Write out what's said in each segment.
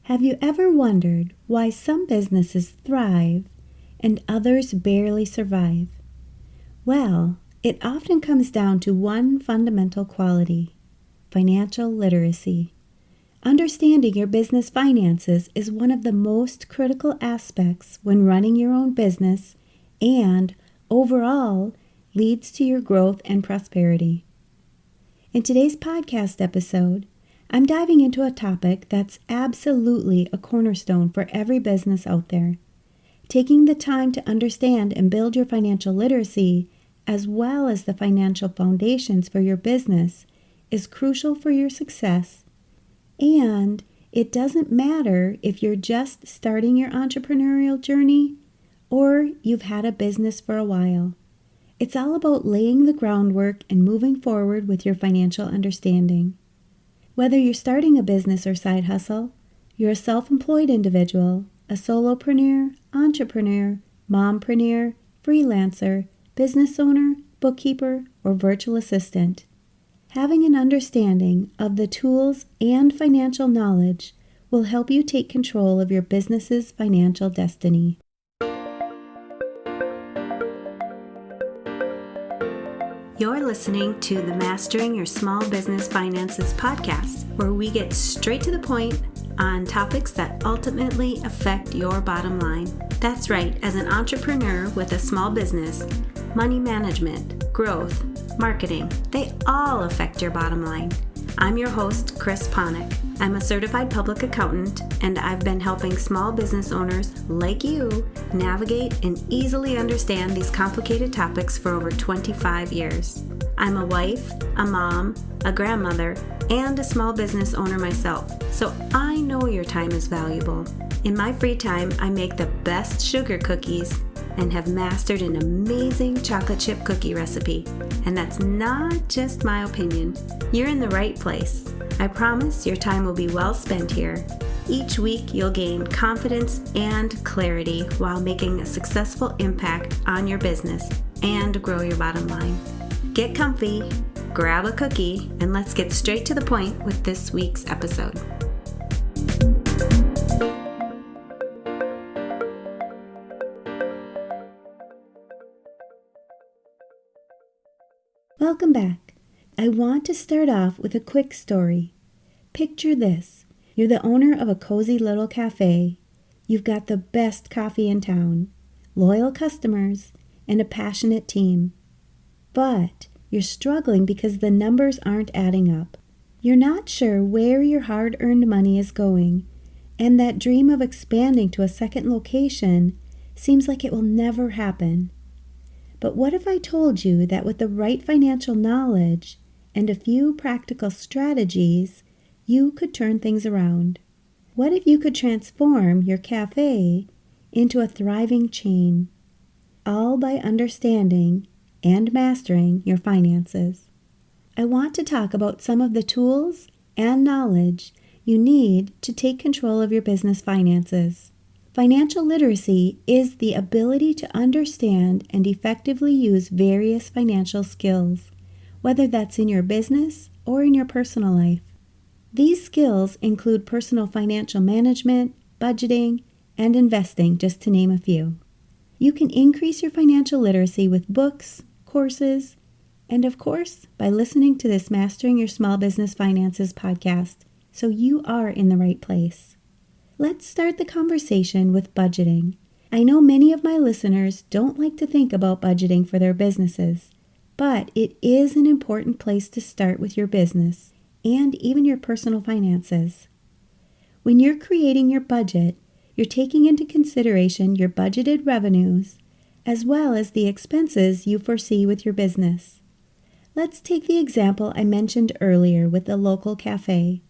Have you ever wondered why some businesses thrive and others barely survive? Well, it often comes down to one fundamental quality: financial literacy. Understanding your business finances is one of the most critical aspects when running your own business and, overall, leads to your growth and prosperity. In today's podcast episode, I'm diving into a topic that's absolutely a cornerstone for every business out there. Taking the time to understand and build your financial literacy, as well as the financial foundations for your business, is crucial for your success. And it doesn't matter if you're just starting your entrepreneurial journey or you've had a business for a while. It's all about laying the groundwork and moving forward with your financial understanding. Whether you're starting a business or side hustle, you're a self-employed individual, a solopreneur, entrepreneur, mompreneur, freelancer, business owner, bookkeeper, or virtual assistant, having an understanding of the tools and financial knowledge will help you take control of your business's financial destiny. You're listening to the Mastering Your Small Business Finances podcast, where we get straight to the point on topics that ultimately affect your bottom line. That's right, as an entrepreneur with a small business, money management, growth, marketing, they all affect your bottom line. I'm your host, Chris Ponick. I'm a certified public accountant, and I've been helping small business owners like you navigate and easily understand these complicated topics for over 25 years. I'm a wife, a mom, a grandmother, and a small business owner myself, so I know your time is valuable. In my free time, I make the best sugar cookies and have mastered an amazing chocolate chip cookie recipe. And that's not just my opinion. You're in the right place. I promise your time will be well spent here. Each week, you'll gain confidence and clarity while making a successful impact on your business and grow your bottom line. Get comfy, grab a cookie, and let's get straight to the point with this week's episode. Welcome back. I want to start off with a quick story. Picture this. You're the owner of a cozy little cafe. You've got the best coffee in town, loyal customers, and a passionate team. But you're struggling because the numbers aren't adding up. You're not sure where your hard-earned money is going, and that dream of expanding to a second location seems like it will never happen. But what if I told you that with the right financial knowledge and a few practical strategies, you could turn things around? What if you could transform your cafe into a thriving chain, all by understanding and mastering your finances? I want to talk about some of the tools and knowledge you need to take control of your business finances. Financial literacy is the ability to understand and effectively use various financial skills, whether that's in your business or in your personal life. These skills include personal financial management, budgeting, and investing, just to name a few. You can increase your financial literacy with books, courses, and of course, by listening to this Mastering Your Small Business Finances podcast, so you are in the right place. Let's start the conversation with budgeting. I know many of my listeners don't like to think about budgeting for their businesses, but it is an important place to start with your business and even your personal finances. When you're creating your budget, you're taking into consideration your budgeted revenues as well as the expenses you foresee with your business. Let's take the example I mentioned earlier with the local cafe.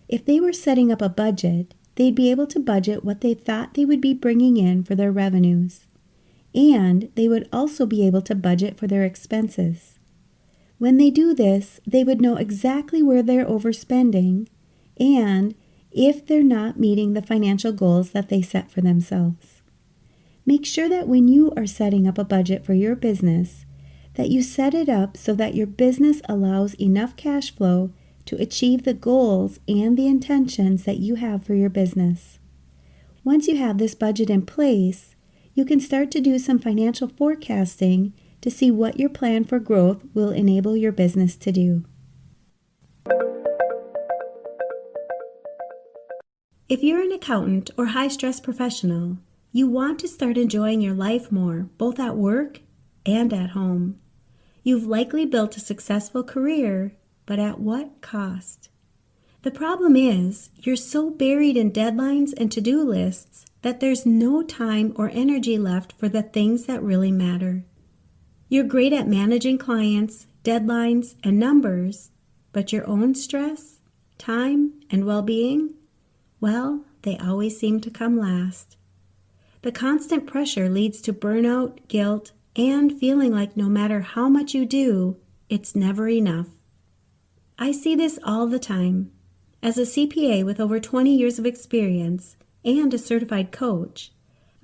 If they were setting up a budget, they'd be able to budget what they thought they would be bringing in for their revenues, and they would also be able to budget for their expenses. When they do this, they would know exactly where they're overspending and if they're not meeting the financial goals that they set for themselves. Make sure that when you are setting up a budget for your business, that you set it up so that your business allows enough cash flow to achieve the goals and the intentions that you have for your business. Once you have this budget in place, you can start to do some financial forecasting to see what your plan for growth will enable your business to do. If you're an accountant or high-stress professional, you want to start enjoying your life more, both at work and at home. You've likely built a successful career, but at what cost? The problem is, you're so buried in deadlines and to-do lists that there's no time or energy left for the things that really matter. You're great at managing clients, deadlines, and numbers, but your own stress, time, and well-being, well, they always seem to come last. The constant pressure leads to burnout, guilt, and feeling like no matter how much you do, it's never enough. I see this all the time. As a CPA with over 20 years of experience and a certified coach,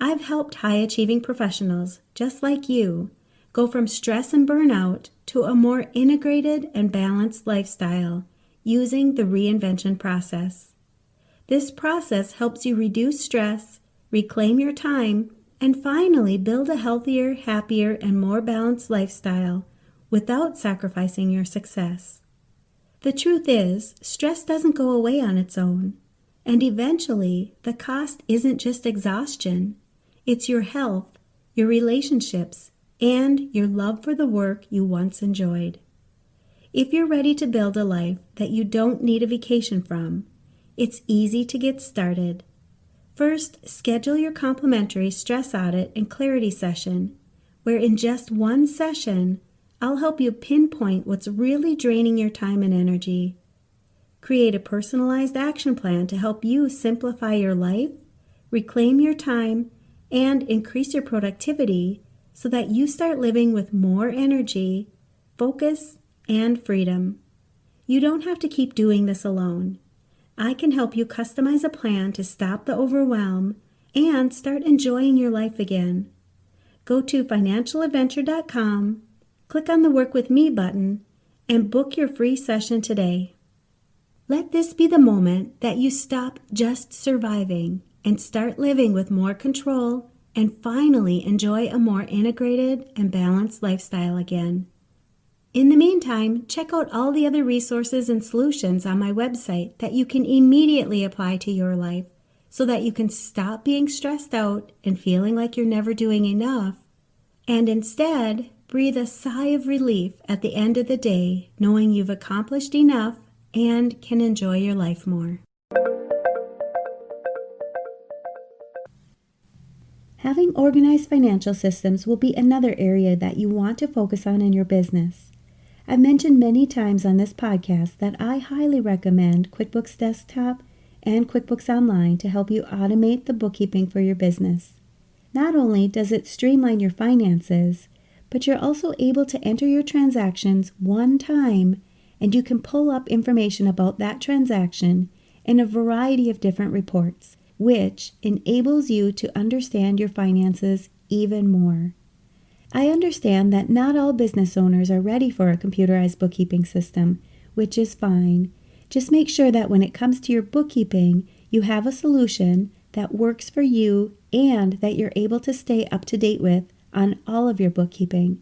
I've helped high-achieving professionals, just like you, go from stress and burnout to a more integrated and balanced lifestyle using the reinvention process. This process helps you reduce stress, reclaim your time, and finally build a healthier, happier, and more balanced lifestyle without sacrificing your success. The truth is, stress doesn't go away on its own, and eventually the cost isn't just exhaustion, it's your health, your relationships, and your love for the work you once enjoyed. If you're ready to build a life that you don't need a vacation from, it's easy to get started. First, schedule your complimentary stress audit and clarity session, where in just one session, I'll help you pinpoint what's really draining your time and energy. Create a personalized action plan to help you simplify your life, reclaim your time, and increase your productivity so that you start living with more energy, focus, and freedom. You don't have to keep doing this alone. I can help you customize a plan to stop the overwhelm and start enjoying your life again. Go to financialadventure.com, click on the Work With Me button, and book your free session today. Let this be the moment that you stop just surviving and start living with more control and finally enjoy a more integrated and balanced lifestyle again. In the meantime, check out all the other resources and solutions on my website that you can immediately apply to your life so that you can stop being stressed out and feeling like you're never doing enough, and instead breathe a sigh of relief at the end of the day knowing you've accomplished enough and can enjoy your life more. Having organized financial systems will be another area that you want to focus on in your business. I've mentioned many times on this podcast that I highly recommend QuickBooks Desktop and QuickBooks Online to help you automate the bookkeeping for your business. Not only does it streamline your finances, but you're also able to enter your transactions one time, and you can pull up information about that transaction in a variety of different reports, which enables you to understand your finances even more. I understand that not all business owners are ready for a computerized bookkeeping system, which is fine. Just make sure that when it comes to your bookkeeping, you have a solution that works for you and that you're able to stay up to date with on all of your bookkeeping,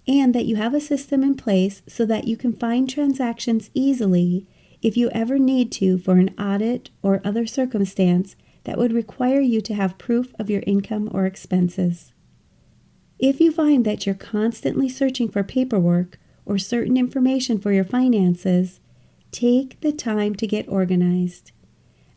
and that you have a system in place so that you can find transactions easily if you ever need to for an audit or other circumstance that would require you to have proof of your income or expenses. If you find that you're constantly searching for paperwork or certain information for your finances, take the time to get organized.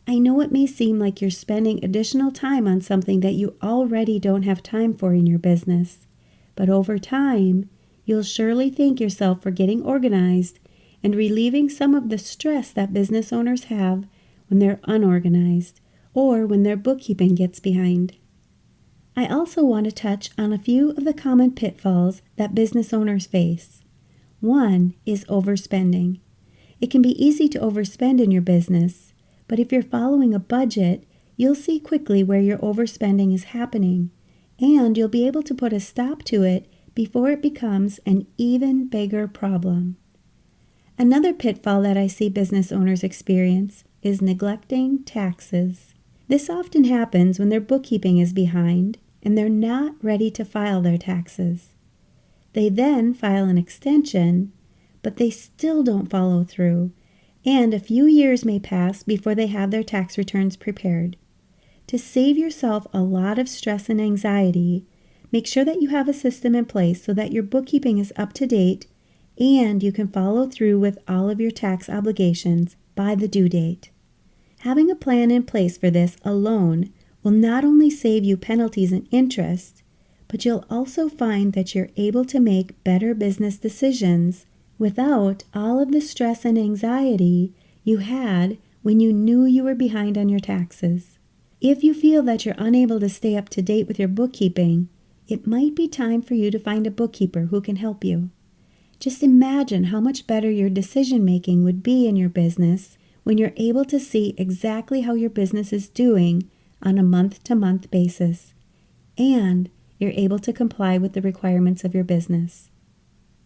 I know it may seem like you're spending additional time on something that you already don't have time for in your business, but over time, you'll surely thank yourself for getting organized and relieving some of the stress that business owners have when they're unorganized or when their bookkeeping gets behind. I also want to touch on a few of the common pitfalls that business owners face. One is overspending. It can be easy to overspend in your business, but if you're following a budget, you'll see quickly where your overspending is happening, and you'll be able to put a stop to it before it becomes an even bigger problem. Another pitfall that I see business owners experience is neglecting taxes. This often happens when their bookkeeping is behind and they're not ready to file their taxes. They then file an extension, but they still don't follow through, and a few years may pass before they have their tax returns prepared. To save yourself a lot of stress and anxiety, make sure that you have a system in place so that your bookkeeping is up to date and you can follow through with all of your tax obligations by the due date. Having a plan in place for this alone will not only save you penalties and interest, but you'll also find that you're able to make better business decisions without all of the stress and anxiety you had when you knew you were behind on your taxes. If you feel that you're unable to stay up to date with your bookkeeping, it might be time for you to find a bookkeeper who can help you. Just imagine how much better your decision-making would be in your business when you're able to see exactly how your business is doing on a month-to-month basis, and you're able to comply with the requirements of your business.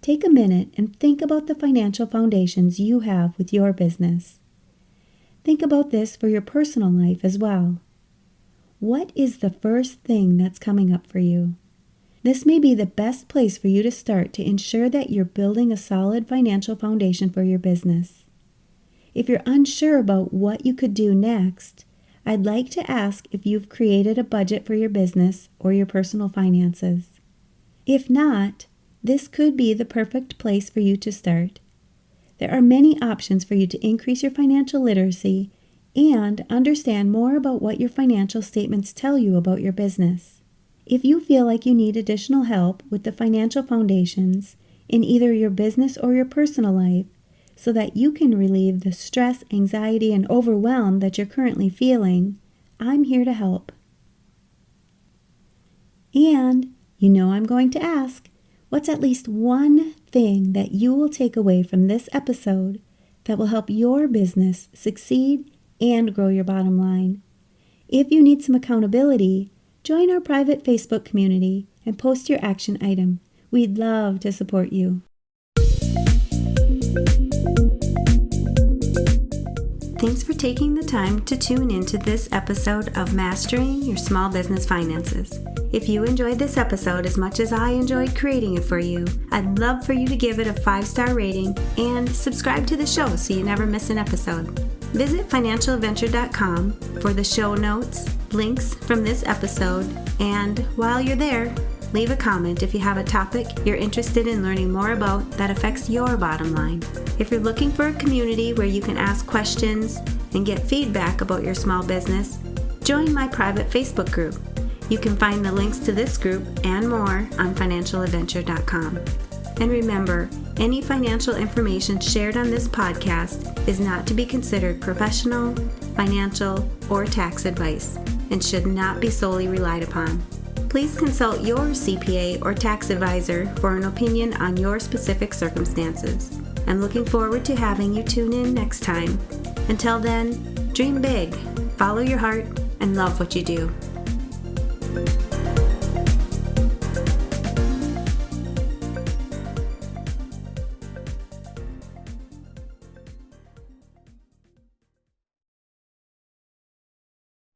Take a minute and think about the financial foundations you have with your business. Think about this for your personal life as well. What is the first thing that's coming up for you? This may be the best place for you to start to ensure that you're building a solid financial foundation for your business. If you're unsure about what you could do next, I'd like to ask if you've created a budget for your business or your personal finances. If not, this could be the perfect place for you to start. There are many options for you to increase your financial literacy and understand more about what your financial statements tell you about your business. If you feel like you need additional help with the financial foundations in either your business or your personal life so that you can relieve the stress, anxiety, and overwhelm that you're currently feeling, I'm here to help. And I'm going to ask, what's at least one thing that you will take away from this episode that will help your business succeed and grow your bottom line? If you need some accountability, join our private Facebook community and post your action item. We'd love to support you. Thanks for taking the time to tune into this episode of Mastering Your Small Business Finances. If you enjoyed this episode as much as I enjoyed creating it for you, I'd love for you to give it a 5-star rating and subscribe to the show so you never miss an episode. Visit financialadventure.com for the show notes, links from this episode, and while you're there, leave a comment if you have a topic you're interested in learning more about that affects your bottom line. If you're looking for a community where you can ask questions and get feedback about your small business, join my private Facebook group. You can find the links to this group and more on financialadventure.com. And remember, any financial information shared on this podcast is not to be considered professional, financial, or tax advice and should not be solely relied upon. Please consult your CPA or tax advisor for an opinion on your specific circumstances. I'm looking forward to having you tune in next time. Until then, dream big, follow your heart, and love what you do.